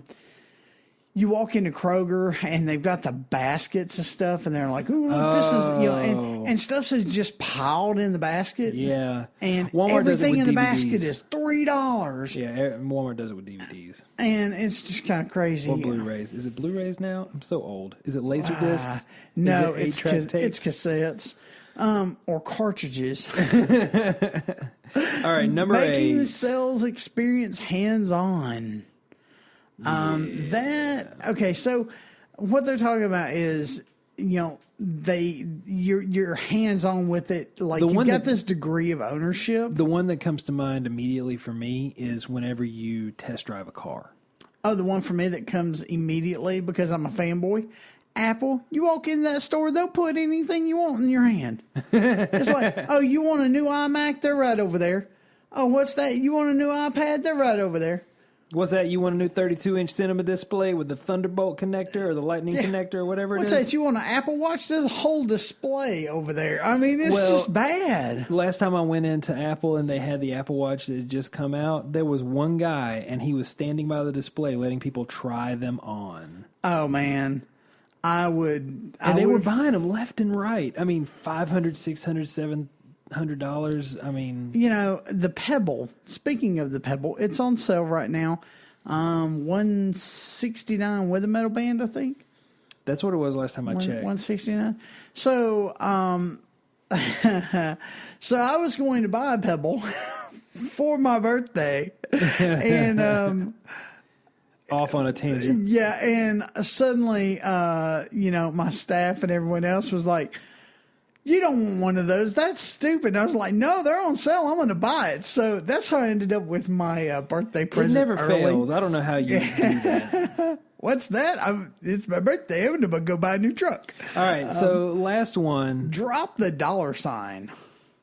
you walk into Kroger and they've got the baskets of stuff and they're like, "Ooh, look, this is," and stuff is just piled in the basket. Yeah, and Walmart everything does it with in the DVDs. basket is $3. Yeah, Walmart does it with DVDs. And it's just kind of crazy. Or Blu-rays. Is it Blu-rays now? I'm so old. Is it laser discs? No, Is it's it 8-track tapes? cassettes or cartridges. All right, number 8. Making the sales experience hands-on. So what they're talking about is, you're hands-on with it. Like, you got this degree of ownership. The one that comes to mind immediately for me is whenever you test drive a car. Oh, the one for me that comes immediately because I'm a fanboy. Apple, you walk in that store, they'll put anything you want in your hand. It's like, oh, you want a new iMac? They're right over there. Oh, what's that? You want a new iPad? They're right over there. What's that? You want a new 32-inch cinema display with the Thunderbolt connector or the Lightning connector or whatever it is? What's that? You want an Apple Watch? There's a whole display over there. I mean, it's just bad. Last time I went into Apple and they had the Apple Watch that had just come out, there was one guy and he was standing by the display letting people try them on. Oh, man. They were buying them left and right. I mean, $500, $600, $700. I mean, the Pebble. Speaking of the Pebble, it's on sale right now. $169 with a metal band, I think. That's what it was last time I checked. $169. So, so I was going to buy a Pebble for my birthday, and off on a tangent. Yeah, and suddenly, my staff and everyone else was like, "You don't want one of those. That's stupid." And I was like, "No, they're on sale. I'm going to buy it." So that's how I ended up with my birthday present. It never early. fails. I don't know how you do that. What's that? It's my birthday. I'm going to go buy a new truck. All right, so last one. Drop the $sign.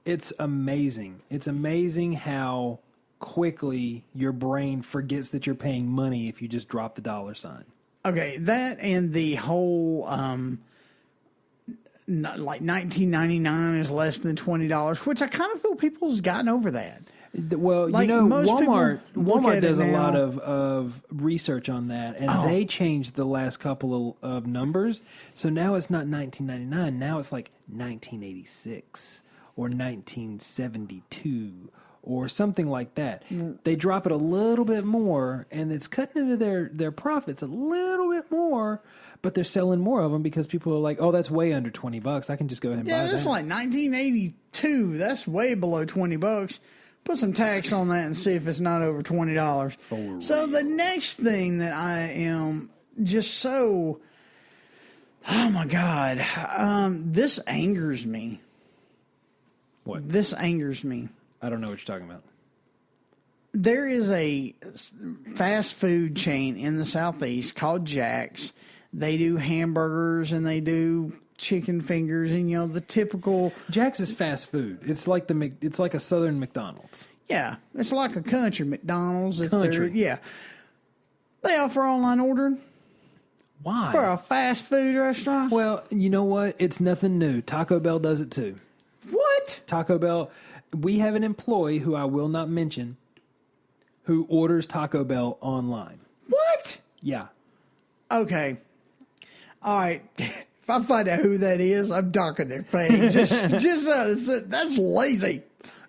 It's amazing. It's amazing how quickly your brain forgets that you're paying money if you just drop the $sign. Okay, that and the whole like $19.99 is less than $20, which I kind of feel people's gotten over that. Well, like most Walmart does a lot now. of research on that, and they changed the last couple of numbers. So now it's not $19.99. Now it's like $19.86 or 1972 or something like that. They drop it a little bit more, and it's cutting into their profits a little bit more, but they're selling more of them because people are like, oh, that's way under $20. I can just go ahead and buy that. Yeah, that's like 1982. That's way below $20. Put some tax on that and see if it's not over $20. So the next thing that I am just so, oh my God, this angers me. What? This angers me. I don't know what you're talking about. There is a fast food chain in the Southeast called Jack's. They do hamburgers and they do chicken fingers and, the typical. Jack's is fast food. It's like a Southern McDonald's. Yeah, it's like a country McDonald's. Country. Yeah. They offer online ordering. Why? For a fast food restaurant? Well, you know what? It's nothing new. Taco Bell does it too. What? Taco Bell, we have an employee who I will not mention who orders Taco Bell online. What? Yeah. Okay. All right. If I find out who that is, I'm docking their page. That's lazy.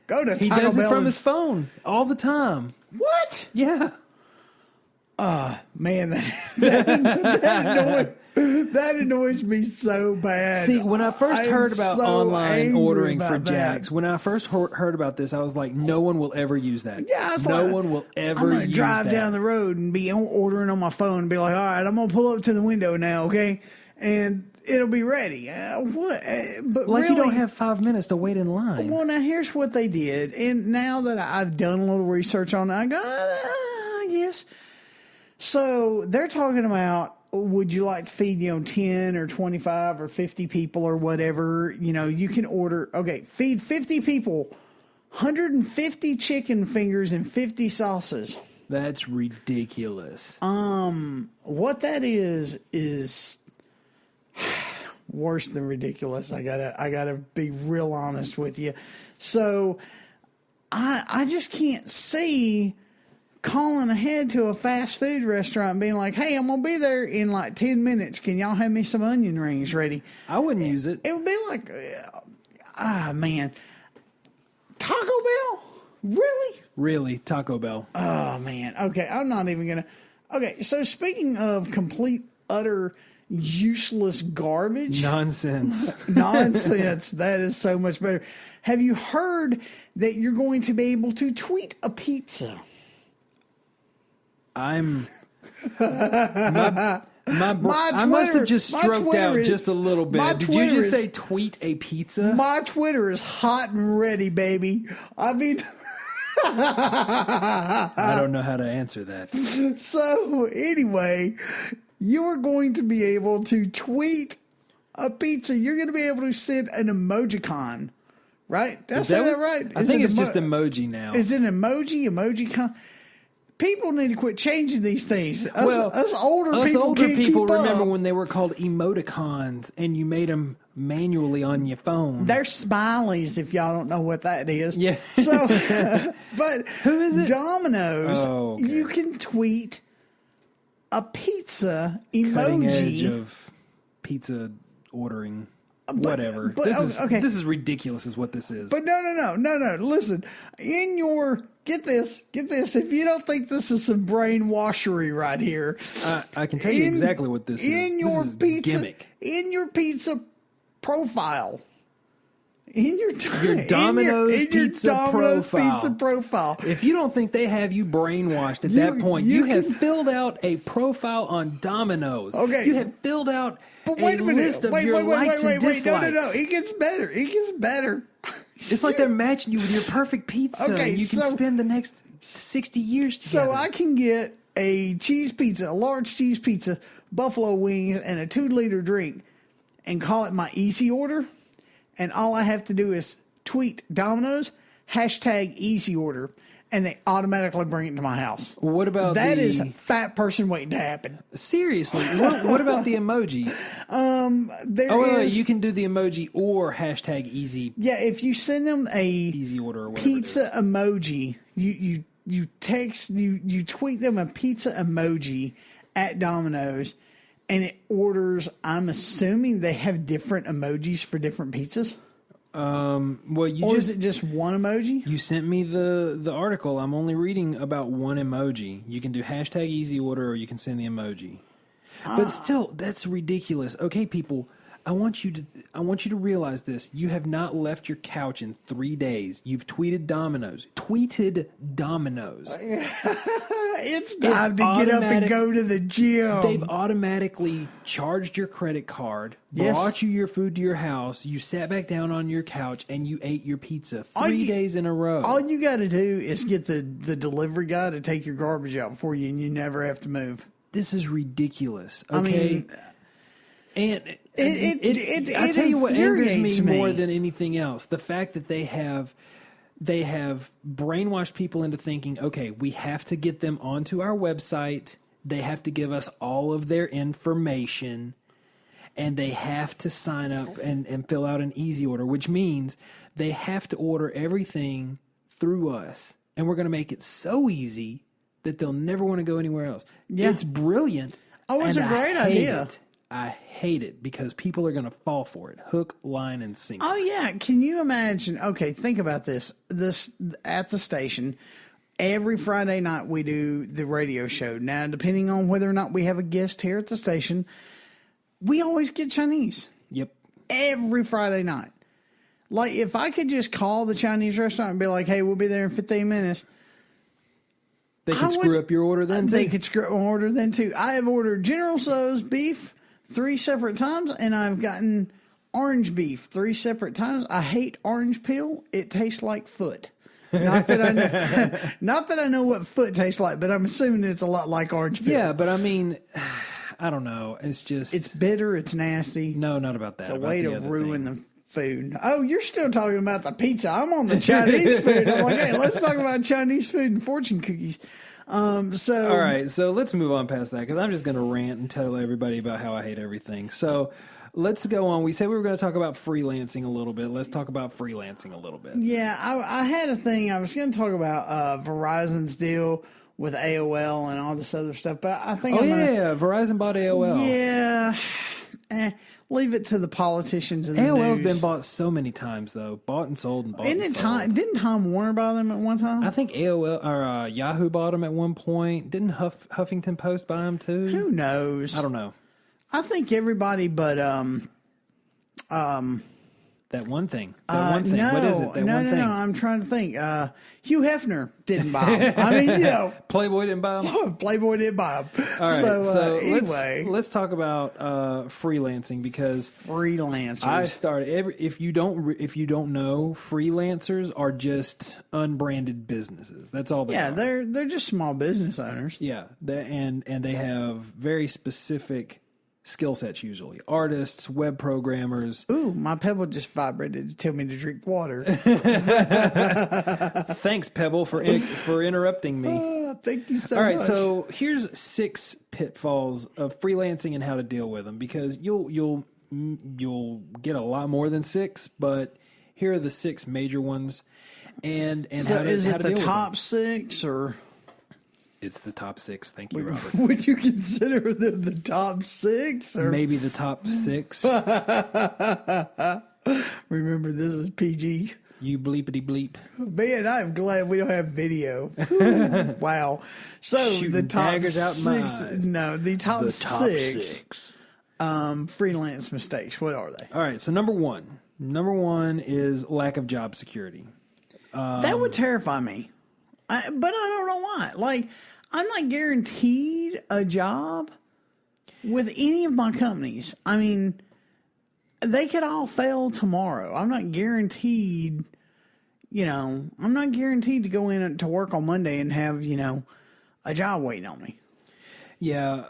Go to Taco Bell. He does it from his phone all the time. What? Yeah. Man, that annoys me so bad. See, when I first heard about online ordering for that. Jack's, when I first heard about this, I was like, no one will ever use that. Yeah, no one will ever I'm gonna use drive that. down the road and be ordering on my phone and be like, all right, I'm going to pull up to the window now, okay? And it'll be ready. What? But like, really, you don't have 5 minutes to wait in line. Well, now here's what they did. And now that I've done a little research on it, I go, I guess. So they're talking about, would you like to feed, 10 or 25 or 50 people or whatever? You can order, feed 50 people, 150 chicken fingers and 50 sauces. That's ridiculous. What that is worse than ridiculous. I gotta be real honest with you. So I just can't see calling ahead to a fast food restaurant and being like, hey, I'm going to be there in like 10 minutes. Can y'all have me some onion rings ready? I wouldn't use it. It would be like, man. Taco Bell? Really? Really, Taco Bell. Oh, man. Okay, I'm not even going to. Okay, so speaking of complete, utter, useless garbage. Nonsense. Nonsense. That is so much better. Have you heard that you're going to be able to tweet a pizza? I must have just stroked out just a little bit. Did you just say tweet a pizza? My Twitter is hot and ready, baby. I mean, I don't know how to answer that. So anyway, you are going to be able to tweet a pizza. You're going to be able to send an emojicon, right? Did I say that right? I think it's just emoji now. Is it an emojicon? People need to quit changing these things. Us older people remember when they were called emoticons and you made them manually on your phone. They're smileys, if y'all don't know what that is. Yeah. So, but who is it? Domino's, okay. You can tweet a pizza emoji. Cutting edge of pizza ordering. Whatever. This is ridiculous is what this is. But no. Listen, get this. If you don't think this is some brainwashery right here. I can tell you exactly what this is. This is gimmick. In your pizza profile. In your Domino's pizza profile. If you don't think they have you brainwashed at that point, you have filled out a profile on Domino's. Okay. You have filled out but wait a minute. List of your likes and dislikes. No. It gets better. It's like they're matching you with your perfect pizza. Okay, and you can spend the next 60 years together. So I can get a cheese pizza, a large cheese pizza, buffalo wings, and a 2-liter drink and call it my easy order. And all I have to do is tweet Domino's, #easy order, and they automatically bring it to my house. What about that? Is a fat person waiting to happen. Seriously, what about the emoji? Wait, you can do the emoji or #easy. Yeah, if you send them a easy order or whatever pizza emoji, you tweet them a pizza emoji at Domino's, and it orders. I'm assuming they have different emojis for different pizzas. Is it just one emoji? You sent me the article. I'm only reading about one emoji. You can do #easy order or you can send the emoji. But still, that's ridiculous. Okay, people, I want you to realize this. You have not left your couch in 3 days. You've tweeted Domino's. It's time to get up and go to the gym. They've automatically charged your credit card, brought you your food to your house, you sat back down on your couch, and you ate your pizza 3 days in a row. All you got to do is get the delivery guy to take your garbage out for you, and you never have to move. This is ridiculous, okay? And It I tell you what angers infuriates me me more than anything else, the fact that they have brainwashed people into thinking, okay, we have to get them onto our website. They have to give us all of their information, and they have to sign up and fill out an easy order, which means they have to order everything through us. And we're going to make it so easy that they'll never want to go anywhere else. Yeah. It's brilliant. Oh, it's a great idea. I hate it because people are going to fall for it. Hook, line, and sinker. Oh, yeah. Can you imagine? Okay, think about this. At the station, every Friday night we do the radio show. Now, depending on whether or not we have a guest here at the station, we always get Chinese. Yep. Every Friday night. Like, if I could just call the Chinese restaurant and be like, hey, we'll be there in 15 minutes. They could screw up your order then, too. They could screw up my order then, too. I have ordered General Tso's beef 3 separate times, and I've gotten orange beef 3 separate times. I hate orange peel. It tastes like foot. Not that I know what foot tastes like, but I'm assuming it's a lot like orange peel. Yeah, but I mean, I don't know. It's just... It's bitter. It's nasty. No, not about that. It's a way to ruin the food. Oh, you're still talking about the pizza. I'm on the Chinese food. I'm like, hey, let's talk about Chinese food and fortune cookies. All right, so let's move on past that because I'm just going to rant and tell everybody about how I hate everything. So let's go on. We said we were going to talk about freelancing a little bit. Let's talk about freelancing a little bit. Yeah, I had a thing. I was going to talk about Verizon's deal with AOL and all this other stuff, but I think Verizon bought AOL. Yeah. Leave it to the politicians and AOL's the news. been bought so many times, though. Bought and sold and bought and sold. Didn't Time Warner buy them at one time? I think AOL or Yahoo bought them at one point. Didn't Huffington Post buy them too? Who knows? I don't know. I think everybody but that one thing. That one thing. What is it? That one thing. No. I'm trying to think. Hugh Hefner didn't buy them. I mean, Playboy didn't buy them. Playboy didn't buy them. All right. So anyway, let's talk about freelancing because freelancers. I started. If you don't know, freelancers are just unbranded businesses. That's all they are. Yeah, they're just small business owners. Yeah, and they have very specific skill sets usually. Artists, web programmers. Ooh, my Pebble just vibrated to tell me to drink water. Thanks, Pebble, for interrupting me. Thank you so much. All right, so here's 6 pitfalls of freelancing and how to deal with them because you'll get a lot more than 6, but here are the 6 major ones. And so how to, is how it to the deal top with 6 or? It's the top 6. Thank you, Robert. Would you consider them the top 6? Or? Maybe the top 6. Remember, this is PG. You bleepity bleep. Man, I'm glad we don't have video. Wow. So Shooting the top daggers out 6. my eyes. No, the top 6. Freelance mistakes. What are they? All right. So number one is lack of job security. That would terrify me. But I don't know why. Like, I'm not guaranteed a job with any of my companies. I mean, they could all fail tomorrow. I'm not guaranteed, I'm not guaranteed to go in to work on Monday and have, a job waiting on me. Yeah.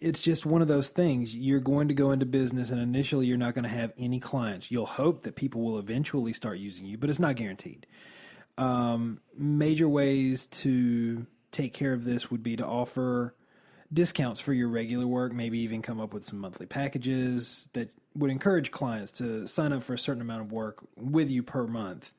It's just one of those things. You're going to go into business and initially you're not going to have any clients. You'll hope that people will eventually start using you, but it's not guaranteed. Major ways to take care of this would be to offer discounts for your regular work, maybe even come up with some monthly packages that would encourage clients to sign up for a certain amount of work with you per month.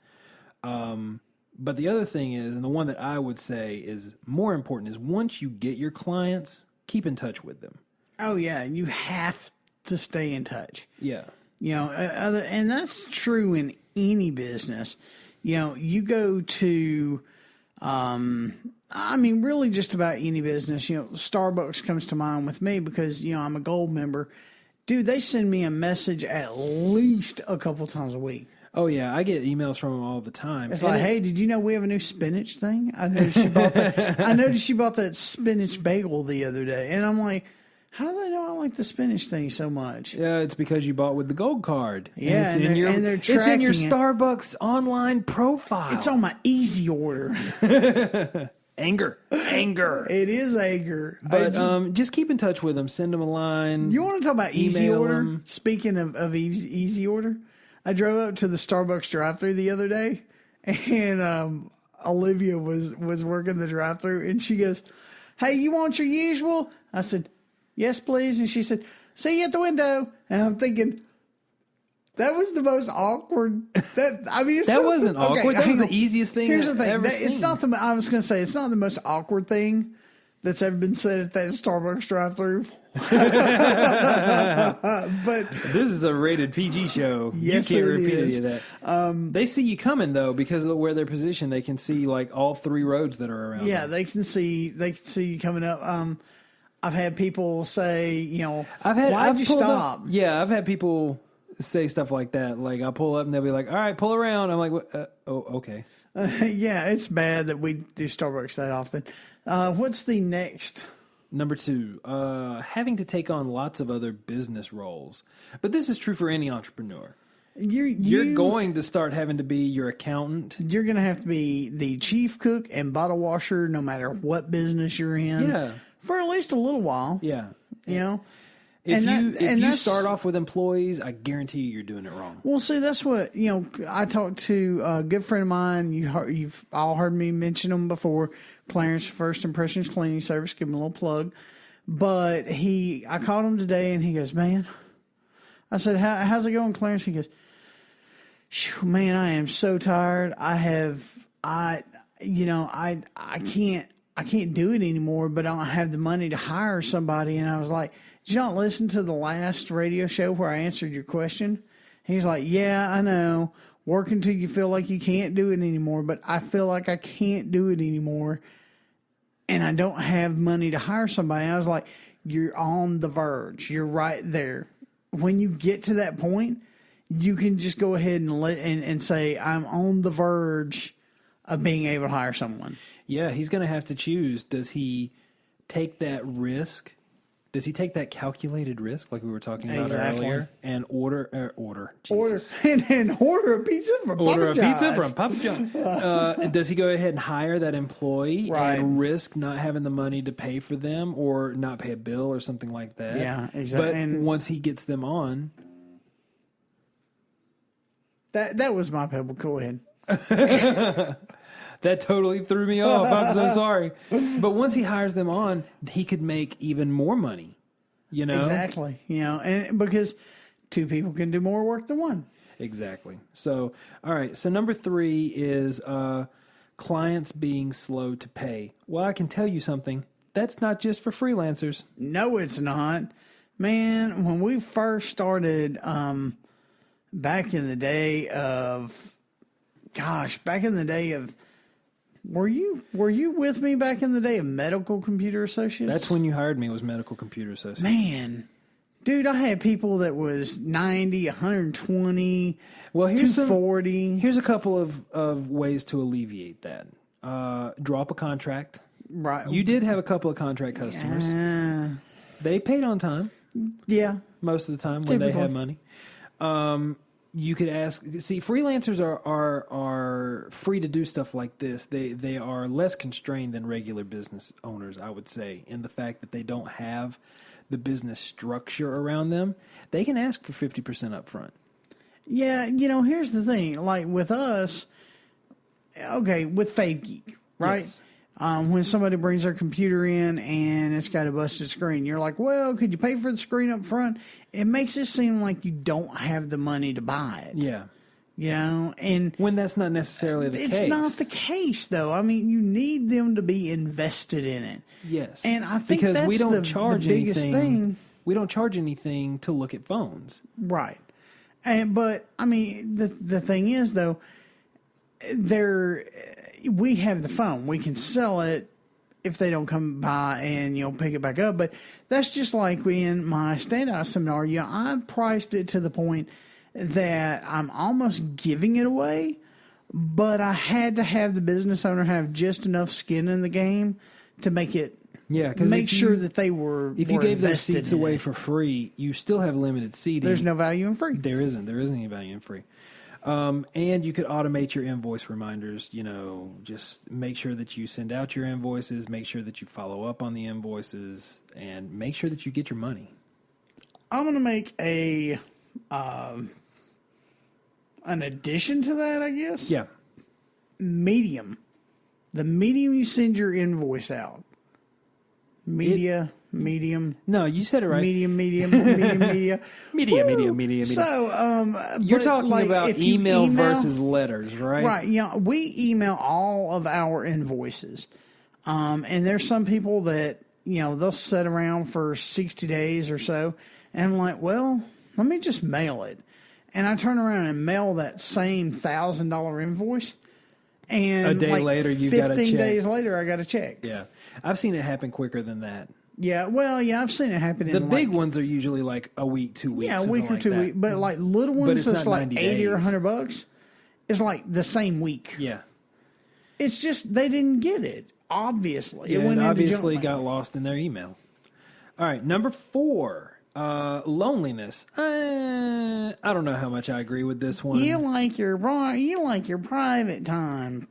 But the other thing is, and the one that I would say is more important, is once you get your clients, keep in touch with them. Oh, yeah. You have to stay in touch. Yeah. And that's true in any business. You go to, really just about any business. Starbucks comes to mind with me because, I'm a gold member. Dude, they send me a message at least a couple times a week. Oh, yeah. I get emails from them all the time. It's like, hey, did you know we have a new spinach thing? I noticed she bought that. I noticed she bought that spinach bagel the other day. And I'm like, how do they know I like the spinach thing so much? Yeah, it's because you bought with the gold card. Yeah, and they're tracking it's in your Starbucks online profile. It's on my easy order. Anger. It is anger. But just keep in touch with them. Send them a line. You want to talk about easy email order? them. Speaking of easy order, I drove up to the Starbucks drive-thru the other day, and Olivia was working the drive-thru, and she goes, "Hey, you want your usual?" I said, "Yes, please." And she said, "See you at the window." And I'm thinking, that was the most awkward. That wasn't awkward. That was the easiest thing Here's the I've thing. ever It's seen. not the. I was going to say it's not the most awkward thing that's ever been said at that Starbucks drive-thru. But This is a rated PG show. Yes, you can't it repeat is. any of that. They see you coming though because of where they're positioned. They can see like all 3 roads that are around. yeah, them. they can see you coming up. I've had people say, Why'd why'd you pulled stop? up- Yeah, I've had people say stuff like that. Like I pull up and they'll be like, "All right, pull around." I'm like, "Oh, okay." Yeah, it's bad that we do Starbucks that often. What's the next? Number 2, having to take on lots of other business roles. But this is true for any entrepreneur. You're going to start having to be your accountant. You're going to have to be the chief cook and bottle washer no matter what business you're in. Yeah. For at least a little while. Yeah. If If you start off with employees, I guarantee you you're doing it wrong. Well, see, that's what, I talked to a good friend of mine. You've all heard me mention him before. Clarence, First Impressions Cleaning Service. Give him a little plug. But I called him today and he goes, "Man," I said, "How's it going, Clarence?" He goes, "Phew, man, I am so tired. I can't do it anymore, but I don't have the money to hire somebody." And I was like, "Did you not listen to the last radio show where I answered your question?" He's like, "Yeah, I know. Work until you feel like you can't do it anymore, but I feel like I can't do it anymore, and I don't have money to hire somebody." I was like, "You're on the verge. You're right there. When you get to that point, you can just go ahead and say, I'm on the verge of being able to hire someone." Yeah, he's going to have to choose. Does he take that risk? Does he take that calculated risk like we were talking about earlier and order Jesus. and order a pizza from Order Papa a pizza John's. from Papa John. Does he go ahead and hire that employee Right. and risk not having the money to pay for them or not pay a bill or something like that? Yeah, exactly. But And once he gets them on, that was my pebble. Go ahead. that totally threw me off. I'm so sorry. But once he hires them on, he could make even more money. Exactly. And because 2 people can do more work than one. Exactly. So, all right. So number 3 is clients being slow to pay. Well, I can tell you something. That's not just for freelancers. No, it's not. Man, when we first started back in the day of were you with me back in the day of Medical Computer Associates? That's when you hired me, was Medical Computer Associates. Man, dude, I had people that was 90, 120, Well, here's 240. Here's a couple of ways to alleviate that. Drop a contract. Right. You did have a couple of contract customers. They paid on time Yeah. most of the time when they had money. You could ask. See, freelancers are free to do stuff like this. They are less constrained than regular business owners, I would say, in the fact that they don't have the business structure around them. They can ask for 50% up front. Yeah, here's the thing. Like with us, okay, with Fave Geek, right? Yes. When somebody brings their computer in and it's got a busted screen, you're like, "Well, could you pay for the screen up front?" It makes it seem like you don't have the money to buy it. Yeah. And When that's not necessarily the case. it's not the case, though. I mean, you need them to be invested in it. Yes. And I think because that's we don't the charge biggest anything. thing. We don't charge anything to look at phones. Right. But I mean, the thing is though, we have the phone. We can sell it if they don't come by and pick it back up. But that's just like in my standout seminar. I priced it to the point that I'm almost giving it away, but I had to have the business owner have just enough skin in the game to make it. Yeah, because make sure that they were. If you gave those seats away it. For free, you still have limited seating. There's no value in free. There isn't any value in free. And you could automate your invoice reminders. Just make sure that you send out your invoices, make sure that you follow up on the invoices, and make sure that you get your money. I'm going to make an addition to that, I guess. Yeah. Medium. The medium you send your invoice out. Medium. No, you said it right. Medium. Media. So, you're talking like, about if you email versus letters, right? Right. Yeah. We email all of our invoices. And there's some people that, they'll sit around for 60 days or so. And I'm like, well, let me just mail it. And I turn around and mail that same $1,000 invoice. And a day later, you got a check. 15 days later, I got a check. Yeah. I've seen it happen quicker than that. Yeah, well, I've seen it happen. The big ones are usually like a week, 2 weeks. Yeah, a week or 2 weeks. But like little ones that's like 80 or $100, it's like the same week. Yeah. It's just they didn't get it. Obviously, it obviously got lost in their email. All right, number 4, loneliness. I don't know how much I agree with this one. You like your private time.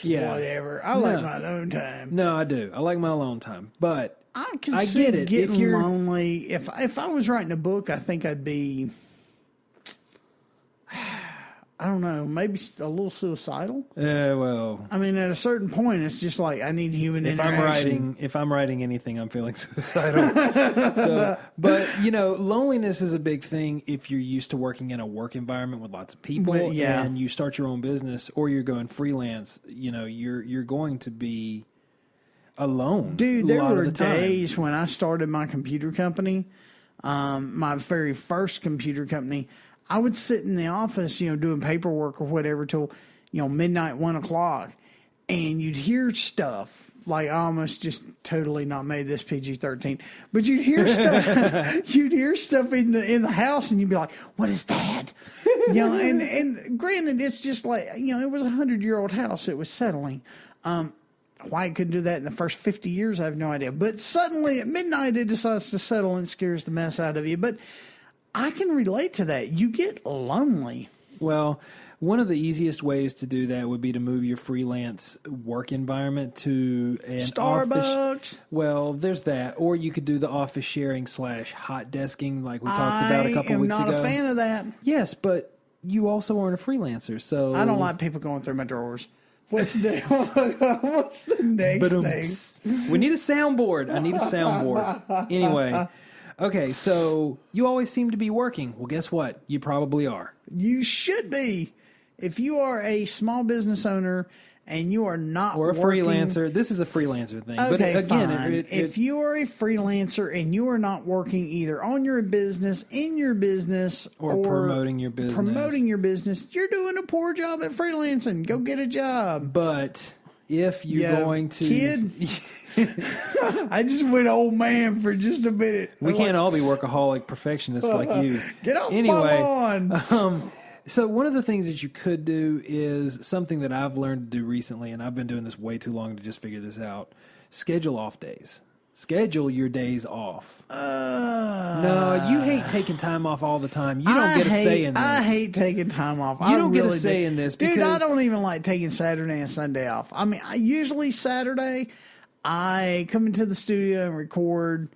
Yeah, whatever. I like my alone time. No, I do. I like my alone time, but I get it. Getting lonely. If I was writing a book, I think I'd be, I don't know, maybe a little suicidal. Yeah, well, I mean, at a certain point, it's just like I need human interaction. If I'm writing anything, I'm feeling suicidal. But loneliness is a big thing if you're used to working in a work environment with lots of people, and you start your own business or you're going freelance. You're going to be alone. Dude, there were days when I started my computer company, my very first computer company, I would sit in the office, doing paperwork or whatever till, midnight, 1 o'clock. And you'd hear stuff like, I almost just totally not made this PG-13, but you'd hear stuff in the house and you'd be like, what is that? And granted, it's just like, it was a 100-year-old house. It was settling. Why it couldn't do that in the first 50 years, I have no idea. But suddenly at midnight, it decides to settle and scares the mess out of you. But I can relate to that. You get lonely. Well, one of the easiest ways to do that would be to move your freelance work environment to an Starbucks. Office. Well, there's that. Or you could do the office sharing / hot desking like we talked about a couple weeks ago. I'm not a fan of that. Yes, but you also aren't a freelancer, so I don't like people going through my drawers. What's the next thing? We need a soundboard. I need a soundboard. Anyway, okay, so you always seem to be working. Well, guess what? You probably are. You should be. If you are a small business owner and you are not or a working, freelancer, this is a freelancer thing. Okay, but again, fine. If you are a freelancer and you are not working either on your business, in your business, or promoting your business, you're doing a poor job at freelancing. Go get a job. But if you're going to... Kid, I just went old man for just a minute. We can't all be workaholic perfectionists like you. Get off my lawn. So one of the things that you could do is something that I've learned to do recently, and I've been doing this way too long to just figure this out. Schedule off days. Schedule your days off. No, you hate taking time off all the time. You don't get a say in this. I hate taking time off. You don't get a say in this. Dude, I don't even like taking Saturday and Sunday off. I mean, usually Saturday, I come into the studio and record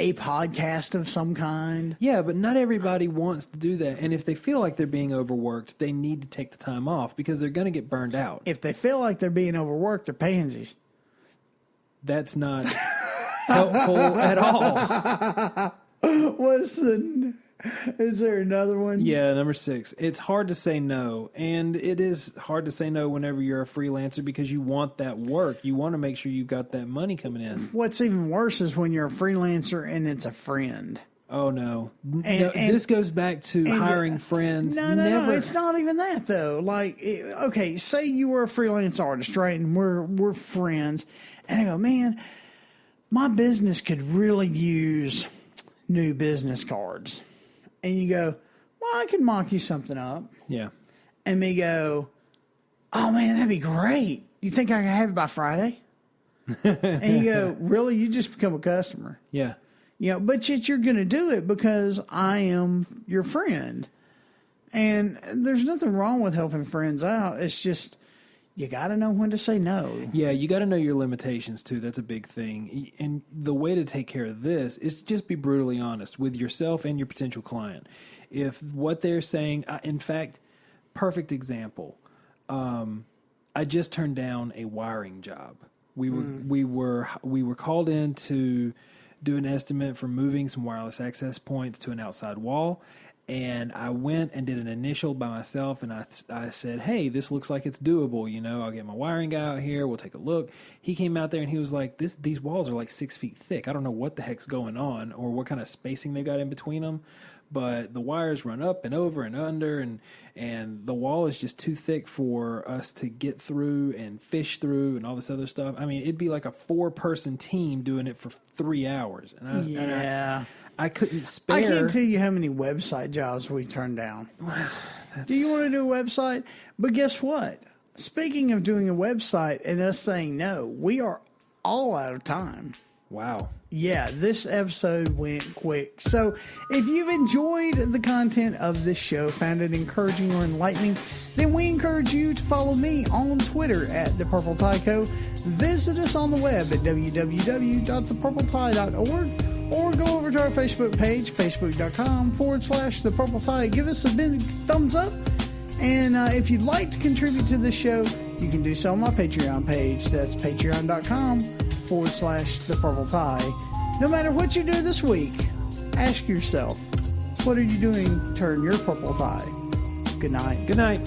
a podcast of some kind. Yeah, but not everybody wants to do that. And if they feel like they're being overworked, they need to take the time off because they're going to get burned out. If they feel like they're being overworked, they're pansies. That's not helpful at all. Is there another one? Yeah, number 6. It's hard to say no. And it is hard to say no whenever you're a freelancer because you want that work. You want to make sure you got that money coming in. What's even worse is when you're a freelancer and it's a friend. Oh, no. This goes back to hiring friends. No, it's not even that, though. Like, okay, say you were a freelance artist, right? And we're friends. And I go, man, my business could really use new business cards. And you go, well, I can mock you something up. Yeah. And me go, oh, man, that'd be great. You think I can have it by Friday? And you go, really? You just become a customer. Yeah. But yet you're going to do it because I am your friend. And there's nothing wrong with helping friends out. It's just, you got to know when to say no. Yeah, you got to know your limitations too. That's a big thing. And the way to take care of this is to just be brutally honest with yourself and your potential client. If what they're saying, in fact, perfect example. I just turned down a wiring job. We were called in to do an estimate for moving some wireless access points to an outside wall. And I went and did an initial by myself, and I said, hey, this looks like it's doable. You know, I'll get my wiring guy out here. We'll take a look. He came out there, and he was like, these walls are like 6 feet thick. I don't know what the heck's going on or what kind of spacing they got in between them. But the wires run up and over and under, and the wall is just too thick for us to get through and fish through and all this other stuff. I mean, it'd be like a 4-person team doing it for 3 hours. And I couldn't spare. I can't tell you how many website jobs we turned down. Do you want to do a website? But guess what? Speaking of doing a website and us saying no, we are all out of time. Wow. Yeah, this episode went quick. So if you've enjoyed the content of this show, found it encouraging or enlightening, then we encourage you to follow me on Twitter at @ThePurpleTieCo. Visit us on the web at www.thepurpletie.org. Or go over to our Facebook page, facebook.com/thepurpletie. Give us a big thumbs up. And if you'd like to contribute to the show, you can do so on my Patreon page. That's patreon.com/thepurpletie. No matter what you do this week, ask yourself, what are you doing to turn your purple tie? Good night. Good night.